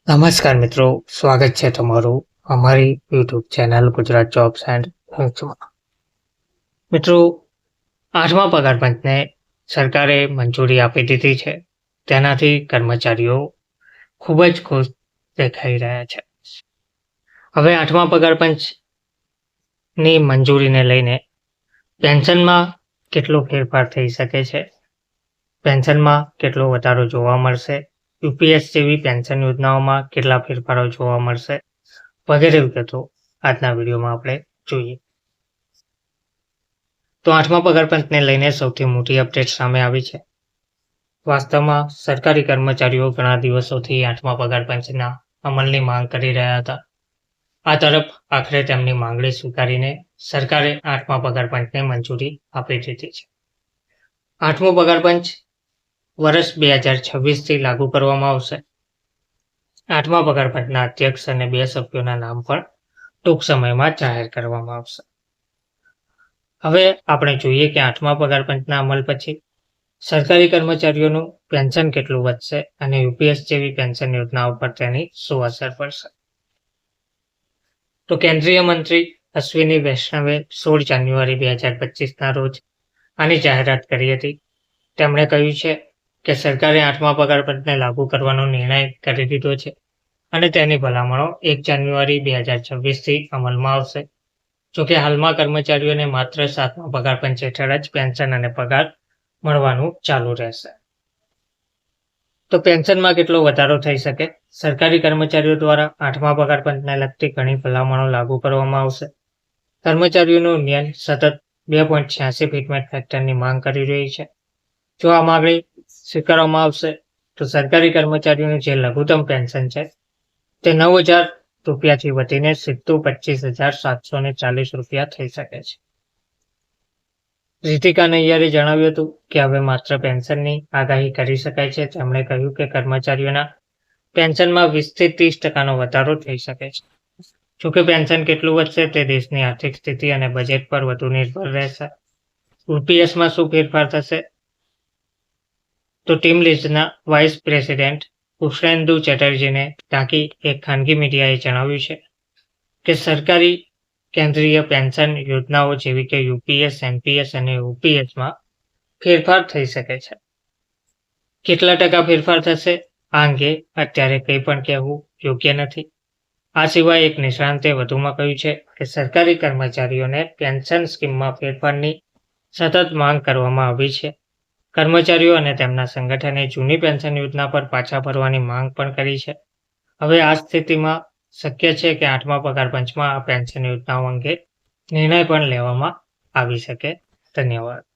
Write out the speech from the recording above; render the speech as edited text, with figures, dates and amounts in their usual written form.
નમસ્કાર મિત્રો, સ્વાગત છે તમારું અમારી YouTube channel Gujarat jobs and હેલ્થમાં. મિત્રો, 8મા પગાર પંચને સરકારે મંજૂરી આપી દીધી છે. તેનાથી કર્મચારીઓ ખૂબ જ ખુશ દેખાઈ રહ્યા છે. હવે 8મા પગાર પંચની મંજૂરીને લઈને પેન્શનમાં કેટલો ફેરફાર થઈ શકે છે, પેન્શનમાં કેટલો વધારો જોવા મળશે, યુપીએસ જેવી પેન્શન યોજનાઓમાં કેટલા ફેરફારો જોવા મળશે વગેરે વિગતો આજના વિડીયોમાં આપણે જોઈએ. તો 8મા પગાર પંચને લઈને સૌથી મોટી અપડેટ સામે આવી છે. વાસ્તવમાં સરકારી કર્મચારીઓ ઘણા દિવસોથી 8મા પગાર પંચના અમલની માંગ કરી રહ્યા હતા. આ તરફ આખરે તેમની માંગણી સ્વીકારીને સરકારે 8મા પગાર પંચને મંજૂરી આપી દીધી છે. 8મો પગાર પંચ વર્ષ 2026થી લાગુ કરવામાં આવશે. 8મા પગાર પંચના અધ્યક્ષ અને 2 સભ્યોના નામ પણ ટૂંક સમયમાં જાહેર કરવામાં આવશે. હવે આપણે જોઈએ કે 8મા પગાર પંચના અમલ પછી સરકારી કર્મચારીઓનું પેન્શન કેટલું વધશે અને યુપીએસ જેવી પેન્શન યોજનાઓ પર તેની શું અસર પડશે. તો કેન્દ્રીય મંત્રી અશ્વિની વૈષ્ણવે 16 જાન્યુઆરી 2025ના રોજ આની જાહેરાત કરી હતી. તેમણે કહ્યું છે કે સરકારે 8મા પગાર પંચને લાગુ કરવાનો નિર્ણય કરી દીધો છે અને તેની ભલામણો 1 જાન્યુઆરી 2026થી અમલમાં આવશે. જોકે હાલમાં કર્મચારીઓને માત્ર 7મા પગાર પંચ હેઠળ જ પેન્શન અને પગાર મળવાનું ચાલુ રહેશે. તો પેન્શનમાં કેટલો વધારો થઈ શકે? સરકારી કર્મચારીઓ દ્વારા 8મા પગાર પંચને લગતી ઘણી ભલામણો લાગુ કરવામાં આવશે. કર્મચારીઓનું યુનિયન સતત 2.86 ફિટમેન્ટ ફેક્ટરની માંગ કરી રહી છે. જો આ માંગણી સ્વીકારવામાં આવશે તો સરકારી કર્મચારીઓનું જે લઘુત્તમ પેન્શન છે તે 9,000 રૂપિયાથી વધીને સીધું 25,740 રૂપિયા થઈ શકે છે. રીતિકા નૈયરે જણાવ્યું હતું કે હવે માત્ર પેન્શનની આગાહી કરી શકાય છે. તેમણે કહ્યું કે કર્મચારીઓના પેન્શનમાં 20થી 30% વધારો થઈ શકે છે. જોકે પેન્શન કેટલું વધશે તે દેશની આર્થિક સ્થિતિ અને બજેટ પર વધુ નિર્ભર રહેશે. યુપીએસમાં શું ફેરફાર થશે? તો ટીમ લીઝના વાઇસ પ્રેસિડેન્ટ પુષ્પેન્દુ ચેટર્જીને ટાંકી એક ખાનગી મીડિયાએ જણાવ્યું છે કે સરકારી કેન્દ્રીય પેન્શન યોજનાઓ જેવી કે યુપીએસ, એનપીએસ અને યુપીએસમાં ફેરફાર થઈ શકે છે. કેટલા ટકા ફેરફાર થશે આ અંગે અત્યારે કંઈ પણ કહેવું યોગ્ય નથી. આ સિવાય એક નિષ્ણાંતે વધુમાં કહ્યું છે કે સરકારી કર્મચારીઓને પેન્શન સ્કીમમાં ફેરફારની સતત માંગ કરવામાં આવી છે. કર્મચારીઓ અને તેમના સંગઠને જૂની પેન્શન યોજના પર પાછા ફરવાની માંગ પણ કરી છે. હવે આ સ્થિતિમાં શક્ય છે કે 8મા પગાર પંચમાં આ પેન્શન યોજનાઓ અંગે નિર્ણય પણ લેવામાં આવી શકે. ધન્યવાદ.